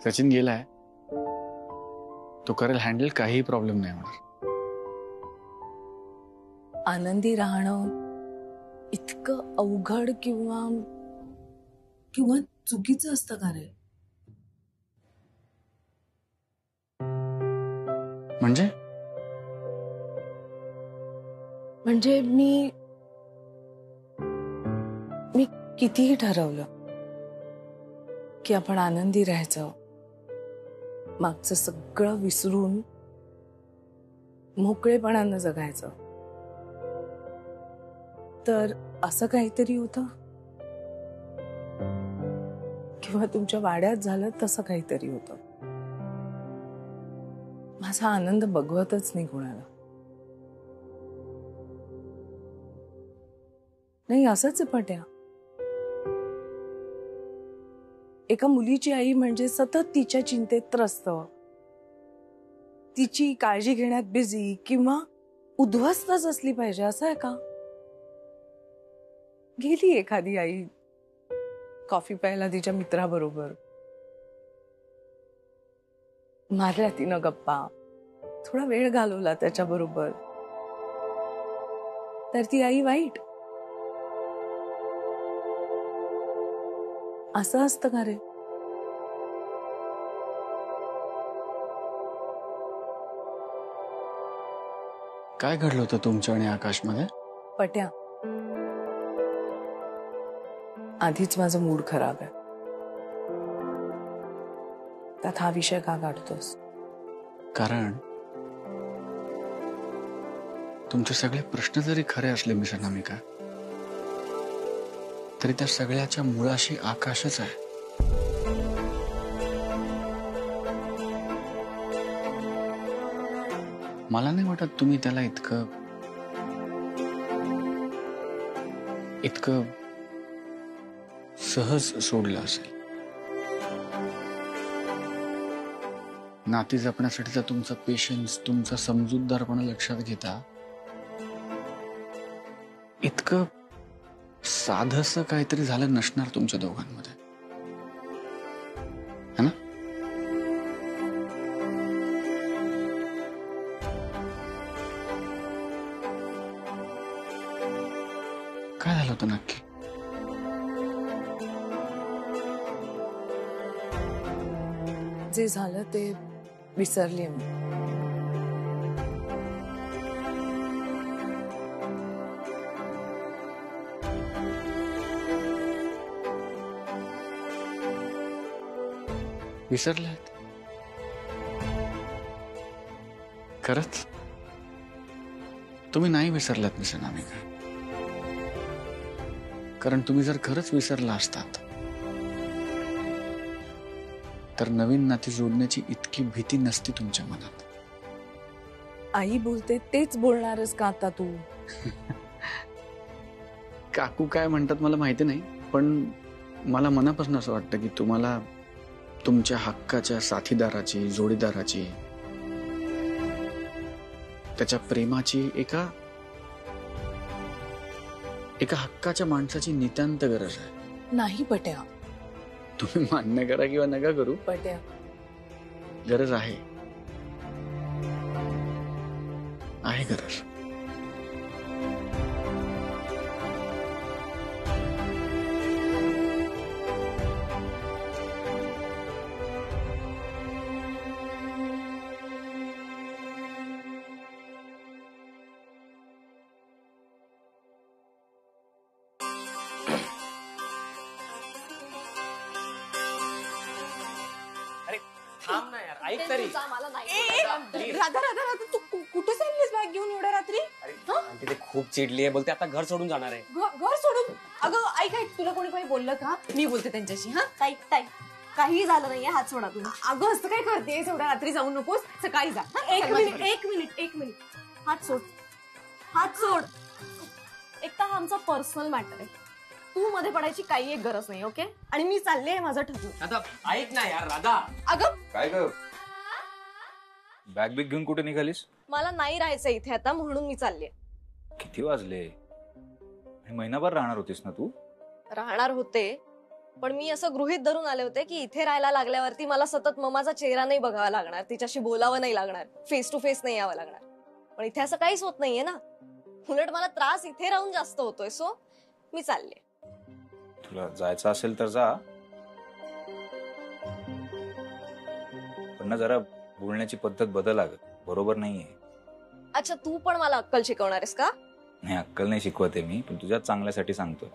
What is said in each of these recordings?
सचिन गेलाय, तो करेल हँडल, काही प्रॉब्लेम नाही होणार. आनंदी राहणं इतकं अवघड किंवा चुकीचं असतं का रे? म्हणजे मी कितीही ठरवलं की आपण आनंदी राहायचं, मागचं सगळं विसरून मोकळेपणानं जगायचं, तर असं काहीतरी होतं किंवा तुमच्या वाड्यात झालं तसं काहीतरी होतं. माझा आनंद बघवतच नाही कोणाला. नाही असंच आहे पट्या. एका मुलीची आई म्हणजे सतत तिच्या चिंतेत त्रस्त, तिची काळजी घेण्यात बिझी किंवा उद्ध्वस्तच असली पाहिजे असं आहे का? गेली एखादी आई कॉफी प्यायला तिच्या मित्राबरोबर, मारल्या तिनं गप्पा, थोडा वेळ घालवला त्याच्याबरोबर, तर ती आई वाईट असं असतं का रे? काय घडलं होतं तुमच्या आणि आकाशमध्ये? पट्या, आधीच माझं मूड खराब आहे, त्यात हा विषय का काढतोस? कारण तुमचे सगळे प्रश्न जरी खरे असले मिस अनामिका, तरी त्या सगळ्याच्या मुळाशी आकाशच आहे. मला नाही वाटत तुम्ही त्याला इतकं सहज सोडलं असेल. नाती जपण्यासाठीचा तुमचा पेशन्स, तुमचा समजूतदारपणा लक्षात घेता इतकं साधंसं काहीतरी झालं नसणार तुमच्या दोघांमध्ये, है ना? काय झालं होतं नक्की? जे झालं ते विसरले मी. विसरलात? खरंच तुम्ही नाही विसरलात मिस अनामिका. कारण तुम्ही जर खरंच विसरला असतात तर नवीन नाती जोडण्याची इतकी भीती नसती तुमच्या मनात. आई बोलते तेच बोलणारच का आता तू? काकू काय म्हणतात मला माहिती नाही, पण मला मनापासून असं वाटतं की तुम्हाला तुमच्या हक्काच्या साथीदाराची, जोडीदाराची, त्याच्या प्रेमाची, एका हक्काच्या माणसाची नितांत गरज आहे. नाही पट्या. तुम्ही मान्य करा किंवा नका करू, पट्या गरज आहे गरज. थांब ना यार, ऐक तरी. राधा राधा राधा, तू कुठे चाललीस बॅग घेऊन एवढ्या रात्री? तिथे खूप चिडली आहे, बोलते आता घर सोडून जाणार आहे. घर सोडून? अगं ऐक ऐक, तुला कोणी बोललं का? मी बोलते त्यांच्याशी. हा ताई ताई, काही झालं नाहीये, हात सोडा तुम्ही. अगं असं काय करतेस, एवढ्या रात्री जाऊ नकोस, सकाळी जा. एक मिनिट, हात सोड, हात सोड. एक तर हा आमचा पर्सनल मॅटर आहे, तू मध्ये पडायची काही एक गरज नाही. ओके? आणि मी चालले, माझं ठरलं. आता ऐक ना यार राधा. अगं काय ग, बॅग बिग घेऊन कुठे निघालीस? मला नाही राहायचं इथे आता, म्हणून मी चालले. किती वाजले? महिनाभर राहणार होतीस ना तू? राहणार होते, पण मी असं गृहीत धरून आले होते की इथे राहायला लागल्यावरती मला सतत ममाचा चेहरा नाही बघावा लागणार, तिच्याशी बोलावं नाही लागणार, फेस टू फेस नाही यावं लागणार. पण इथे असं काहीच होत नाहीये ना. उलट मला त्रास इथे राहून जास्त होतोय. सो मी चालले. तुला जायचं असेल तर जा, पण ना जरा बोलण्याची पद्धत बदल लागत, बरोबर नाहीये. अच्छा, तू पण मला अक्कल शिकवणार आहेस का? नाही, अक्कल नाही शिकवते मी, पण तुझ्या चांगल्यासाठी सांगतोय.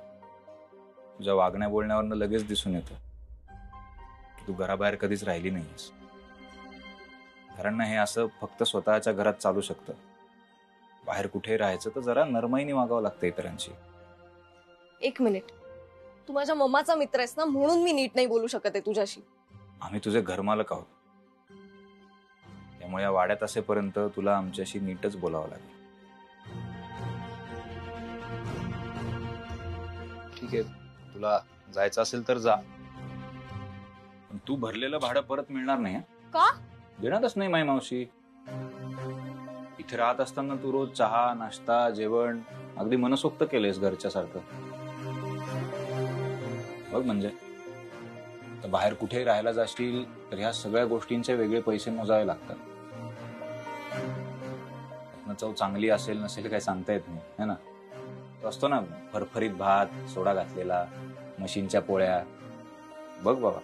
तुझ्या वागण्या बोलण्यावरनं लगेच दिसून येतं की तू घराबाहेर कधीच राहिली नाहीस. कारण ना हे असं फक्त स्वतःच्या घरात चालू शकतं. बाहेर कुठेही राहायचं तर जरा नरमाईने वागावं लागतं इतरांशी. एक मिनिट, तू माझ्या मम्माचा मित्र आहेस ना, म्हणून मी नीट नाही बोलू शकत आहे तुझ्याशी. आम्ही तुझे घरमालक आहोत, त्यामुळे या वाड्यात असेपर्यंत तुला आमच्याशी नीटच बोलावं लागेल. ठीक आहे, तुला जायचं असेल तर जा, पण तू भरलेलं भाडं परत मिळणार नाही. का? देणारच नाही माई मावशी. इथे राहत असताना तू रोज चहा, नाश्ता, जेवण अगदी मनसोक्त केलंयस घरच्या सारखं. बघ म्हणजे तर बाहेर कुठेही राहायला जाशील तर ह्या सगळ्या गोष्टींचे वेगळे पैसे मोजावे लागतात. चव चांगली असेल नसेल काही सांगता येत नाही, है ना. तो असतो ना फरफरीत भात, सोडा घातलेला, मशीनच्या पोळ्या. बघ बाबा,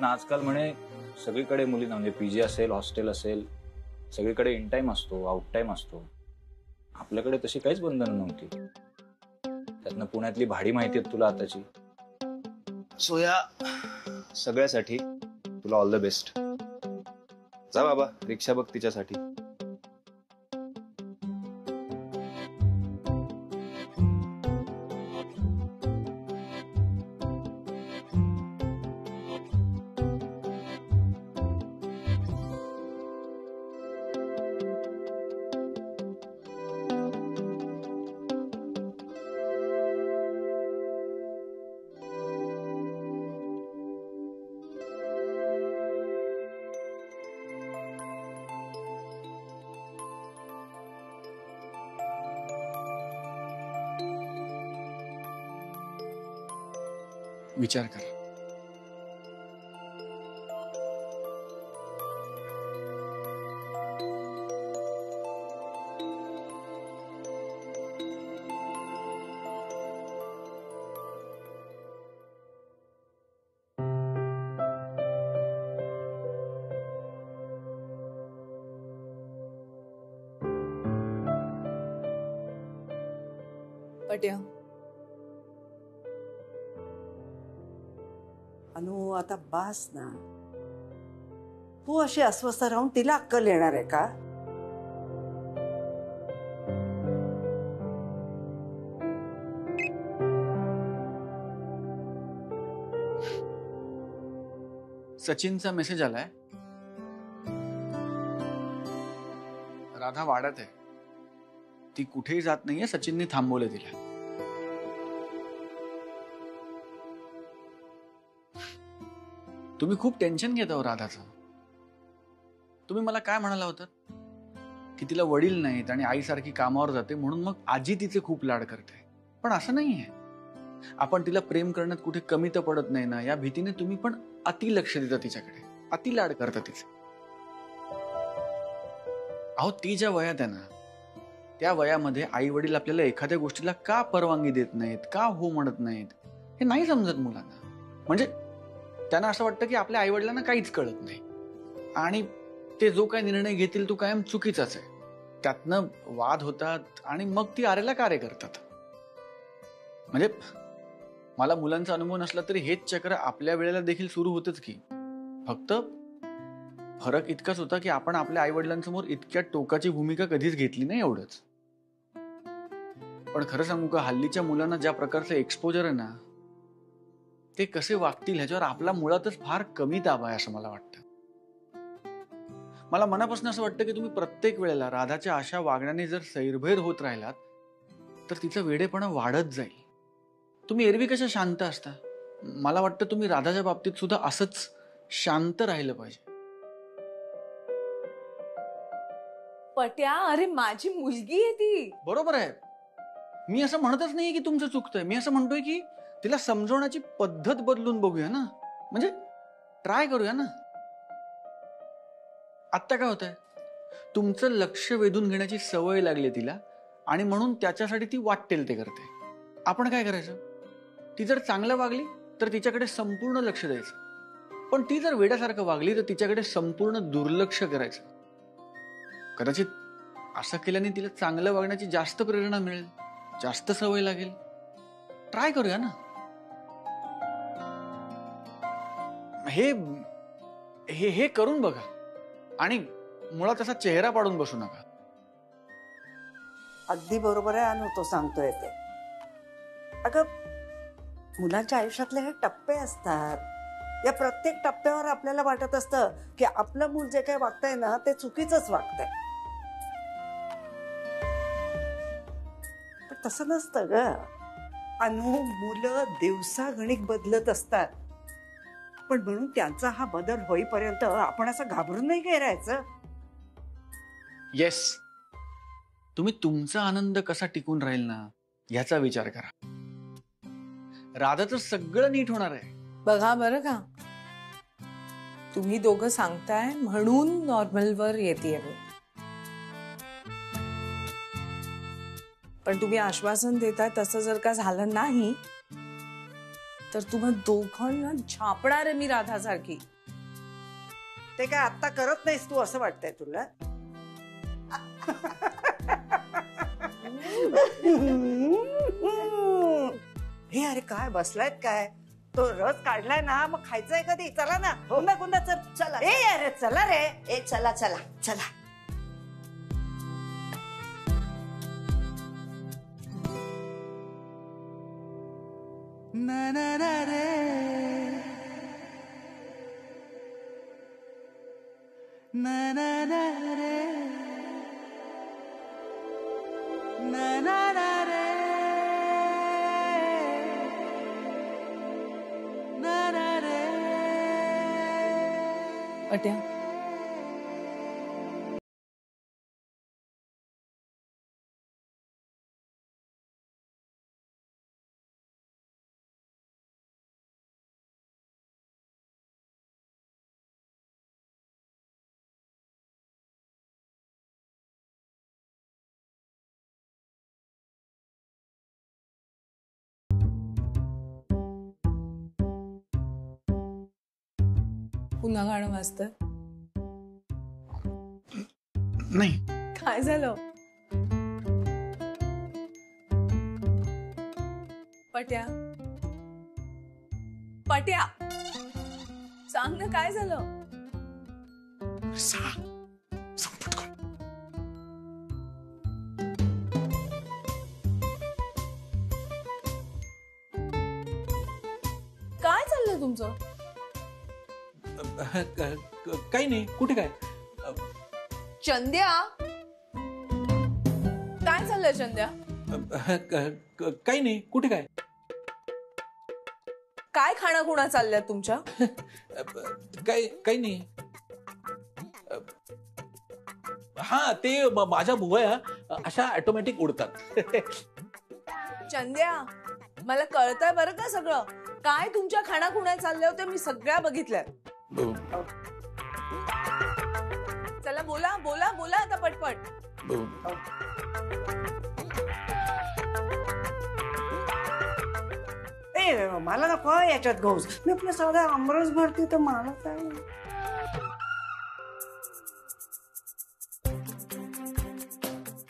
आजकाल म्हणे सगळीकडे मुलींना, म्हणजे पीजी असेल, हॉस्टेल असेल, सगळीकडे इन टाइम असतो, आउट टाइम असतो. आपल्याकडे तशी काहीच बंधनं नव्हती. त्यातनं पुण्यातली भाडी माहिती आहेत तुला आताची. सो या सगळ्यासाठी तुला ऑल द बेस्ट. जा बाबा, रिक्षा बघ तिच्यासाठी. विचार करा. पट्या, अनु आता बास ना. तू अशी अस्वस्थ राहून तिला अक्कल येणार आहे का? सचिनचा मेसेज आलाय. राधा वाड्यात आहे, ती कुठेही जात नाहीये. सचिनने थांबवलं तिला. तुम्ही खूप टेन्शन घेता हो राधाचं. तुम्ही मला काय म्हणाला होतात की तिला वडील नाहीत आणि आईसारखी कामावर जाते म्हणून मग आजी तिचे खूप लाड करते. पण असं नाहीये. आपण तिला प्रेम करण्यात कुठे कमी तर पडत नाही ना, या भीतीने तुम्ही पण अति लक्ष देता तिच्याकडे, अति लाड करता तिचे. अहो, ती ज्या वयात आहे ना, त्या वयामध्ये आई वडील आपल्याला एखाद्या गोष्टीला का परवानगी देत नाहीत, का हो म्हणत नाहीत, हे नाही समजत मुलांना. म्हणजे त्यांना असं वाटतं की आपल्या आई वडिलांना काहीच कळत नाही आणि ते जो काही निर्णय घेतील तो कायम चुकीचाच आहे. त्यातनं वाद होतात आणि मग ती आरेला कार्य करतात. म्हणजे मला मुलांचा अनुभव नसला तरी हेच चक्र आपल्या वेळेला देखील सुरू होतच की. फक्त फरक इतकाच होता की आपण आपल्या आई वडिलांसमोर इतक्या टोकाची भूमिका कधीच घेतली नाही, एवढंच. पण खरं सांगू का, हल्लीच्या मुलांना ज्या प्रकारचं एक्सपोजर आहे ना, ते कसे वागतील ह्याच्यावर आपला मुळातच फार कमी ताबा आहे असं मला वाटतं. मला मनापासून असं वाटतं की तुम्ही प्रत्येक वेळेला राधाच्या अशा वागण्याने जर सैरभैर होत राहिलात तर तिचा वेडेपणा वाढत जाईल. तुम्ही एरवी कशा शांत असता, मला वाटतं तुम्ही राधाच्या बाबतीत सुद्धा असंच शांत राहिलं पाहिजे. पट्या, अरे माझी मुलगी आहे ती. बरोबर आहे. मी असं म्हणतच नाही की तुमचं चुकतंय. मी असं म्हणतोय की तिला समजवण्याची पद्धत बदलून बघूया ना, म्हणजे ट्राय करूया ना. आत्ता काय होतंय, तुमचं लक्ष वेधून घेण्याची सवय लागली तिला आणि म्हणून त्याच्यासाठी ती वाटेल ते करते. आपण काय करायचं, ती जर चांगलं वागली तर तिच्याकडे संपूर्ण लक्ष द्यायचं, पण ती जर वेड्यासारखं वागली तर तिच्याकडे संपूर्ण दुर्लक्ष करायचं. कदाचित असं केल्याने तिला चांगलं वागण्याची जास्त प्रेरणा मिळेल, जास्त सवय लागेल. ट्राय करूया ना. हे हे हे करून बघा आणि मुळात असा चेहरा पाडून बसू नका. अगदी बरोबर आहे अनु, तो सांगतोय ते. अगं, मुलांच्या आयुष्यातले हे टप्पे असतात. या प्रत्येक टप्प्यावर आपल्याला वाटत असतं की आपलं मूल जे काही वागतंय ना ते चुकीचंच वागतंय, पण तसं नसतं ग अनु. मुलं दिवसागणिक बदलत असतात, पण म्हणून त्यांचा हा बदल होईपर्यंत आपण असं घाबरून नाही घ्यायचं. येस, तुम्ही तुमचा आनंद कसा टिकून राहील ना ह्याचा विचार करा. राधाचं सगळं नीट होणार आहे. बघा बरं का, तुम्ही दोघं सांगताय म्हणून नॉर्मलवर येते मी, पण तुम्ही आश्वासन देताय तसं जर का झालं नाही तर तुम्हा दोघांना झापणार आहे मी राधासारखी. ते काय आत्ता करत नाहीस तू असं वाटतंय तुला? हे अरे काय बसलायत काय? तो रस काढलाय ना, मग खायचंय कधी? चला ना. हो ना गुंडा, चला. ए अरे चला रे. ए चला चला चला. ना ना ना रे, ना ना ना रे, ना ना ना रे, ना ना रे. पट्या, पुन्हा गाणं वाजतं. नाही, काय झालं? पट्या, पट्या, सांग ना काय झालं? काय चाललंय तुमचं? काही नाही. कुठे काय? चंद्या, काय चाललंय चंद्या? काही नाही. कुठे काय? काय खाणाखुणा चालल्या तुमच्या? काही नाही. हा, ते माझ्या भुवया अशा ऑटोमॅटिक उडतात. चंद्या, मला कळतंय बरं का सगळं. काय तुमच्या खाणाखुणा चालल्या होत्या मी सगळ्या बघितल्या. चला बोला बोला बोला आता पटपट. ए मला नको याच्यात घोस. मी आपलं साधा आमरस भरते तर मला काय.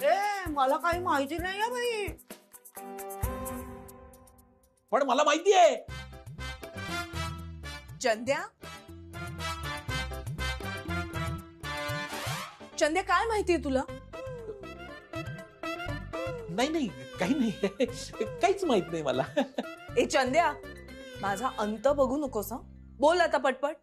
ए मला काही माहिती नाही आहे बाई. पण मला माहिती आहे. चंद्या, चंद्या काय माहितीये तुला? नाही नाही, काही नाही. काहीच माहित नाही मला. ए चंद्या, माझा अंत बघू नकोस हं. बोल आता पटपट.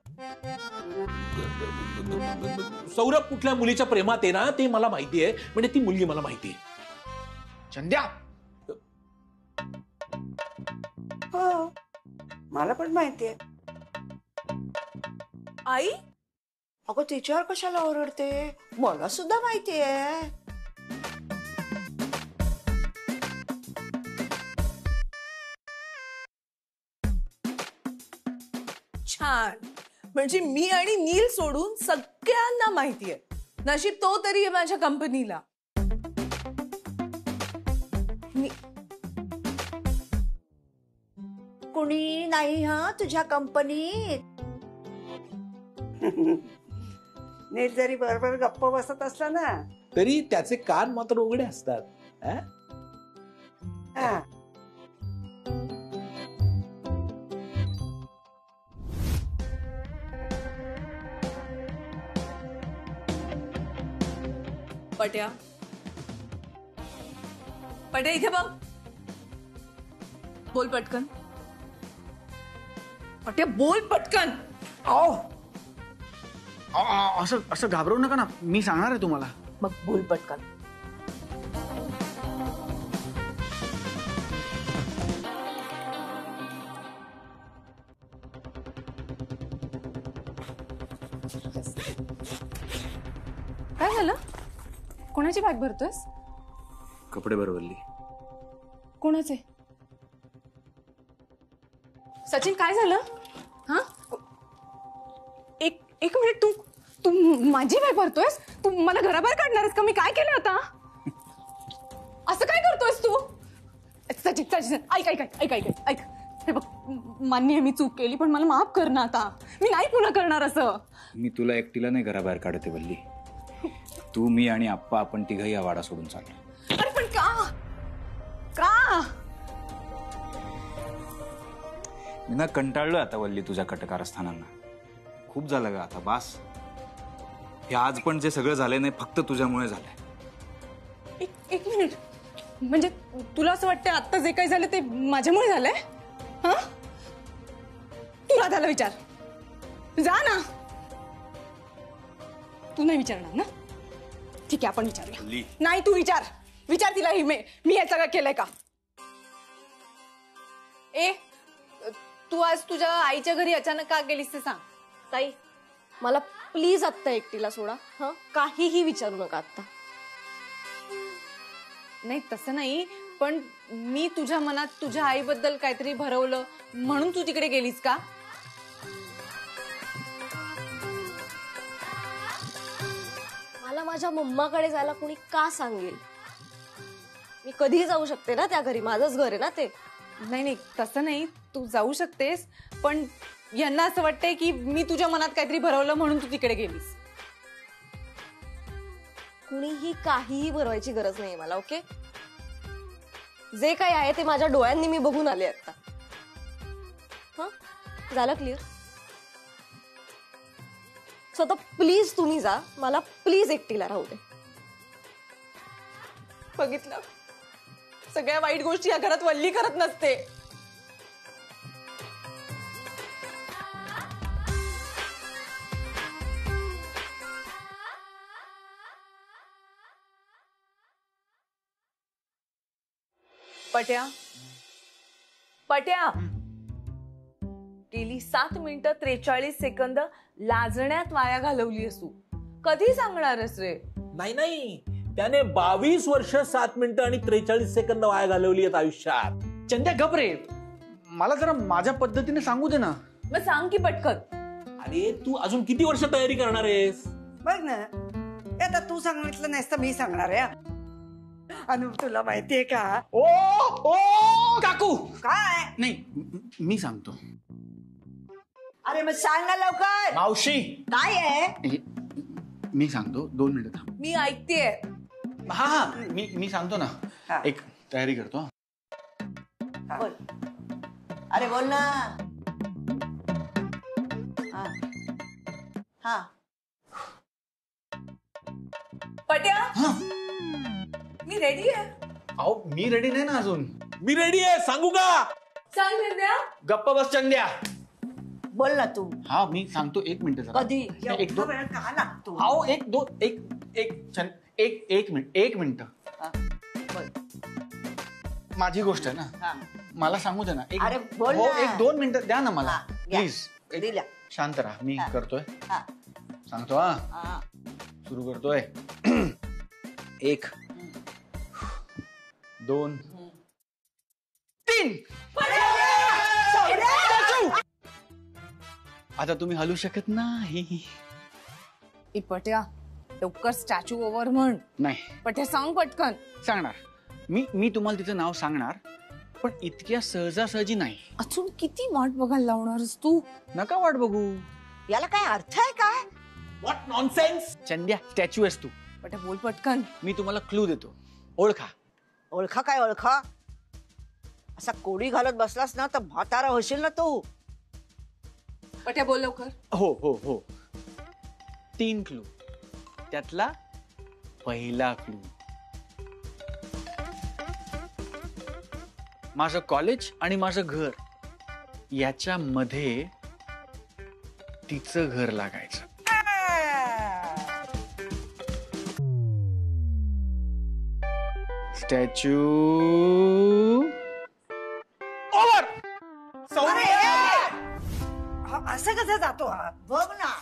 सौरभ कुठल्या मुलीच्या प्रेमात आहे ना ते मला माहिती आहे. म्हणजे ती मुलगी मला माहिती आहे. चंद्या, हो मला पण माहिती आहे. आई, अगं तिच्यावर कशाला ओरडते? मला सुद्धा माहिती आहे. छान. म्हणजे मी आणि नील सोडून सगळ्यांना माहितीये. नशीब तो तरी आहे माझ्या कंपनीला. कुणी नाही हा तुझ्या कंपनीत. नील जरी बरोबर गप्प बसत असला ना तरी त्याचे कान मात्र उघडे असतात. हा? हा. पट्या पट्या इथे बघ. बोल पटकन. पट्या बोल पटकन. असं असं घाबरवू नका ना, मी सांगणार आहे तुम्हाला. मग बोल पटकन. काय झालं? कोणाची बॅग भरतोयस? कपडे भरवली. कोणाचे? सचिन काय झालं? हा एक मिनिट. तू माझी बॅग भरतोयस? तू मला घराबाहेर काढणारस का? मी काय केलं आता? असं काय करतोयस तू? सचिन सचिन ऐक ऐक ऐक ऐक ऐक. हे बघ, मान्य आहे मी चूक केली, पण मला माफ कर ना आता. मी नाही पुन्हा करणार असं. मी तुला एकटीला नाही घराबाहेर काढते वल्ली. तू, मी आणि आप्पा आपण तिघही या वाडा सोडून चाललो. अरे पण का? का? मी ना कंटाळलोय आता वल्ली तुझ्या कटकारस्थानांना. खूप झालं ग आता, बास. हे आज पण जे सगळं झालंय नाही फक्त तुझ्यामुळे झालंय. एक मिनिट. म्हणजे तुला असं वाटतं आता जे काही झालं ते माझ्यामुळे झालंय? हा, तू राधाला विचार. जा ना. तू नाही विचारणार ना? ठीक आहे, आपण विचारूया. नाही, तू विचार. विचार तिला. मी हे सगळं केलंय का? तू आज तुझ्या आईच्या घरी अचानक का गेलीस ते सांग. ताई, मला प्लीज आत्ता एकटीला सोडा. हा, काहीही विचारू नका आत्ता. नाही तसं नाही, पण मी तुझ्या मनात तुझ्या आईबद्दल काहीतरी भरवलं म्हणून तू तिकडे गेलीस का? मला माझ्या मम्माकडे जायला कोणी का सांगेल? मी कधीही जाऊ शकते ना त्या घरी. माझंच घर आहे ना ते. नाही नाही, तसं नाही. तू जाऊ शकतेस, पण यांना असं वाटतंय की मी तुझ्या मनात काहीतरी भरवलं म्हणून तू तिकडे गेलीस. कुणीही काहीही भरवायची गरज नाहीये मला. ओके, जे काही आहे ते माझ्या डोळ्यांनी मी बघून आले आता. हा, झालं क्लिअर? सो आता प्लीज तुम्ही जा. मला प्लीज एकटीला राहू दे. बघितलं, सगळ्या वाईट गोष्टी या घरात वल्ली करत नसते. पट्या पट्या गेली 7 मिनिटं 43 सेकंद लाजण्यात वाया घालवली असू. कधी सांगणारस रे? नाही नाही, त्याने 22 वर्ष 7 मिनिटं आणि 43 सेकंद वाया घालवली आहेत आयुष्यात. चंद्या गप रे, मला जरा माझ्या पद्धतीने सांगू दे ना. मग सांग की पटकन. अरे तू अजून किती वर्ष तयारी करणार आहेस? बघ ना, आता तू सांगितलं नाहीस तर मी सांगणार आहे. अनु, तुला माहितीये का? ओ ओ काकू, काय? नाही मी सांगतो. अरे मग सांग ना लवकर. मावशी, काय आहे? मी सांगतो. 2 मिनिटं थांब. मी ऐकतेय. हा हा, मी सांगतो ना. हा. एक तयारी करतो. बोल. अरे बोल ना. हा. हा. पट्या, हा. मी रेडी आहे. अहो, मी रेडी नाही ना अजून. मी रेडी आहे, सांगू का? सांग निर्दया. गप्प बस चंद्या. बोल ना तू. हा, मी सांगतो. 1 मिनिट जरा. कधी? एक एवढा दोन. वेळ का लागतो? अहो, एक मिनिट. हा. बोल. माझी गोष्ट आहे ना, हा. मला सांगू दे ना. अरे बोल हो, ना. 1-2 मिनिटं द्या ना मला, हा, घ्या. प्लीज. दिल्या. शांत राहा, मी हा. करतोय. हा. सांगतो. हा, हा. सुरू करतोय. 1 2 3. आता तुम्ही हलू शकत नाही. ए पट्या लवकर स्टॅच्यू ओव्हर म्हण. नाही पट्या सांग पटकन. सांगणार. मी तुम्हाला तिचं नाव सांगणार, पण इतक्या सहजासहजी नाही. अजून किती वाट बघायला लावणारस तू? नका वाट बघू. याला काय अर्थ आहे काय? What nonsense. चंद्या स्टॅच्यू आहेस तू. पट्या बोल पटकन. मी तुम्हाला क्लू देतो, ओळखा. ओळखा काय ओळखा? असा कोडी घालत बसलास ना तर म्हातारा होशील ना तू. पट्या बोल लवकर. हो हो हो 3 क्लू. त्यातला पहिला क्लू, माझं कॉलेज आणि माझं घर याच्यामध्ये तिचं घर लागायचं. Statue over. असं कसं जातो हा? बघ ना.